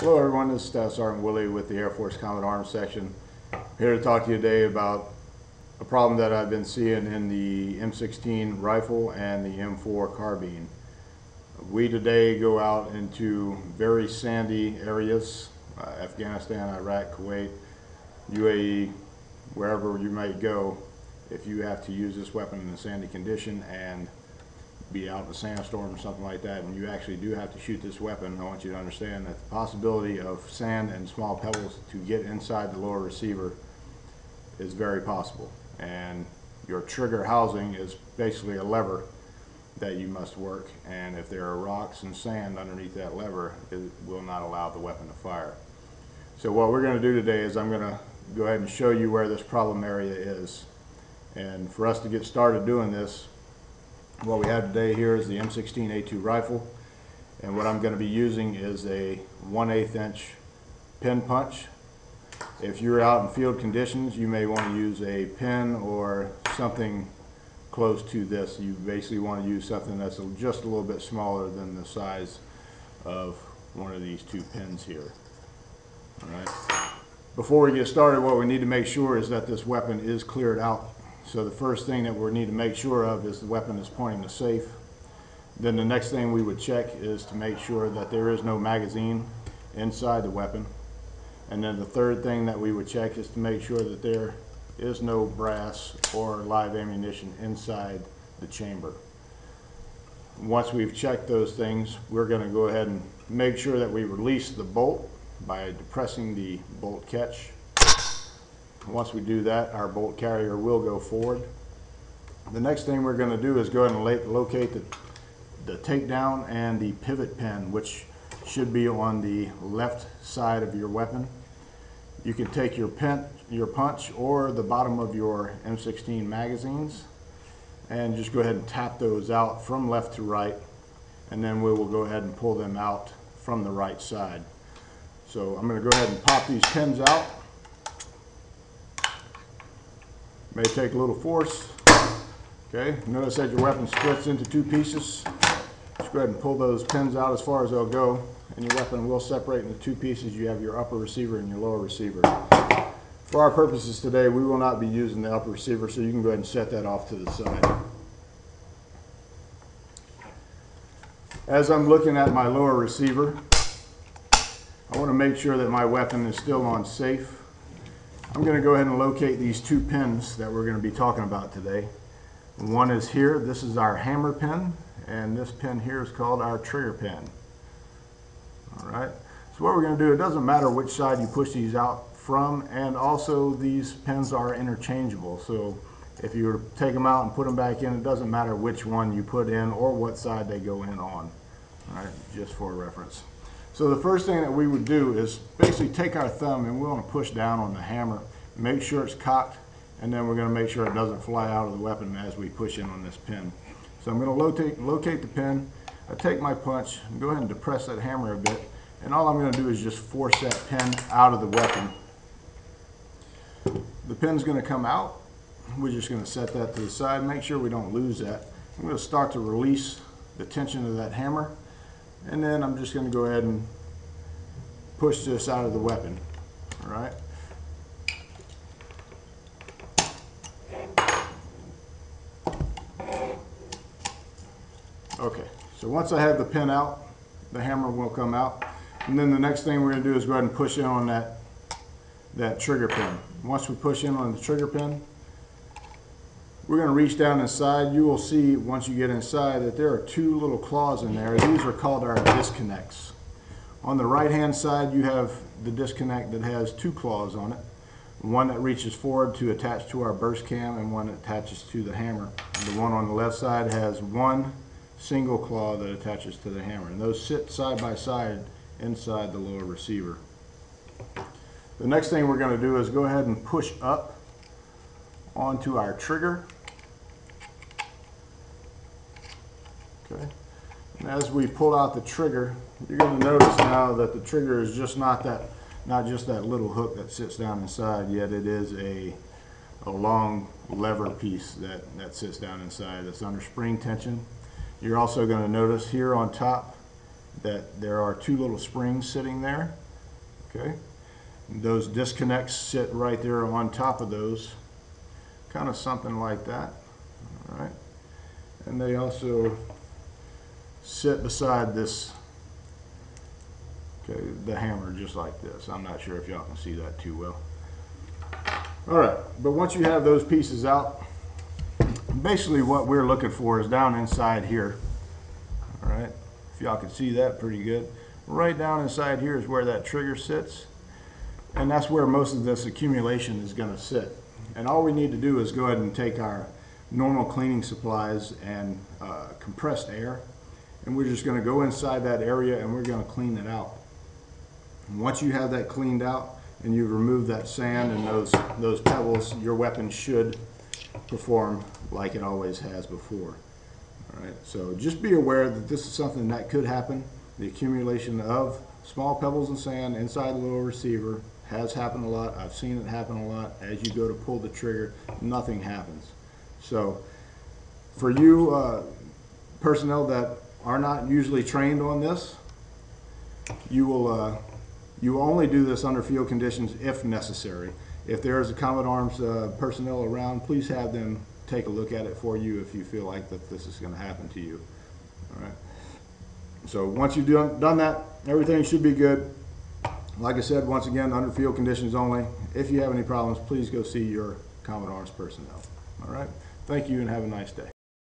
Hello everyone, this is Staff Sergeant Willie with the Air Force Combat Arms Section. I'm here to talk to you today about a problem that I've been seeing in the M16 rifle and the M4 carbine. We today go out into very sandy areas, Afghanistan, Iraq, Kuwait, UAE, wherever you might go. If you have to use this weapon in a sandy condition and be out in a sandstorm or something like that, and you actually do have to shoot this weapon, I want you to understand that the possibility of sand and small pebbles to get inside the lower receiver is very possible. And your trigger housing is basically a lever that you must work, and if there are rocks and sand underneath that lever, it will not allow the weapon to fire. So what we're going to do today is I'm going to go ahead and show you where this problem area is. And for us to get started doing this, what we have today here is the M16A2 rifle, and what I'm going to be using is a 1/8 inch pin punch. If you're out in field conditions, you may want to use a pin or something close to this. You basically want to use something that's just a little bit smaller than the size of one of these two pins here. All right. Before we get started, what we need to make sure is that this weapon is cleared out. So the first thing that we need to make sure of is the weapon is pointing to safe. Then the next thing we would check is to make sure that there is no magazine inside the weapon. And then the third thing that we would check is to make sure that there is no brass or live ammunition inside the chamber. Once we've checked those things, we're going to go ahead and make sure that we release the bolt by depressing the bolt catch. Once we do that, our bolt carrier will go forward. The next thing we're going to do is go ahead and locate the takedown and the pivot pin, which should be on the left side of your weapon. You can take your punch or the bottom of your M16 magazines and just go ahead and tap those out from left to right, and then we will go ahead and pull them out from the right side. So I'm going to go ahead and pop these pins out. May take a little force. Okay, notice that your weapon splits into two pieces. Just go ahead and pull those pins out as far as they'll go, and your weapon will separate into two pieces. You have your upper receiver and your lower receiver. For our purposes today, we will not be using the upper receiver, so you can go ahead and set that off to the side. As I'm looking at my lower receiver, I want to make sure that my weapon is still on safe. I'm going to go ahead and locate these two pins that we're going to be talking about today. One is here. This is our hammer pin, and this pin here is called our trigger pin. All right. So what we're going to do, it doesn't matter which side you push these out from, and also these pins are interchangeable. So if you were to take them out and put them back in, it doesn't matter which one you put in or what side they go in on. All right, just for reference. So the first thing that we would do is basically take our thumb and we want to push down on the hammer, make sure it's cocked, and then we're going to make sure it doesn't fly out of the weapon as we push in on this pin. So I'm going to locate the pin, I take my punch, and go ahead and depress that hammer a bit, and all I'm going to do is just force that pin out of the weapon. The pin's going to come out. We're just going to set that to the side, make sure we don't lose that. I'm going to start to release the tension of that hammer, and then I'm just going to go ahead and push this out of the weapon. All right. Okay, so once I have the pin out, the hammer will come out, and then the next thing we're going to do is go ahead and push in on that trigger pin. Once we push in on the trigger pin, we're going to reach down inside. You will see once you get inside that there are two little claws in there. These are called our disconnects. On the right hand side you have the disconnect that has two claws on it. One that reaches forward to attach to our burst cam and one that attaches to the hammer. And the one on the left side has one single claw that attaches to the hammer. And those sit side by side inside the lower receiver. The next thing we're going to do is go ahead and push up onto our trigger. Okay. And as we pull out the trigger, you're going to notice now that the trigger is just not just that little hook that sits down inside, yet it is a long lever piece that sits down inside that's under spring tension. You're also going to notice here on top that there are two little springs sitting there. Okay, and those disconnects sit right there on top of those, kind of something like that. All right, and they also sit beside this, okay, the hammer, just like this. I'm not sure if y'all can see that too well. All right, but once you have those pieces out, basically what we're looking for is down inside here. All right, if y'all can see that pretty good. Right down inside here is where that trigger sits, and that's where most of this accumulation is going to sit. And all we need to do is go ahead and take our normal cleaning supplies and compressed air, and we're just going to go inside that area and we're going to clean it out. And once you have that cleaned out and you've removed that sand and those pebbles, your weapon should perform like it always has before. All right, so just be aware that this is something that could happen. The accumulation of small pebbles and sand inside the little receiver has happened a lot. I've seen it happen a lot. As you go to pull the trigger, nothing happens. So for you personnel that are not usually trained on this, you will only do this under field conditions if necessary. If there is a Combat Arms personnel around, please have them take a look at it for you if you feel like that this is going to happen to you. All right. So once you've done that, everything should be good. Like I said, once again, under field conditions only. If you have any problems, please go see your Combat Arms personnel. All right. Thank you and have a nice day.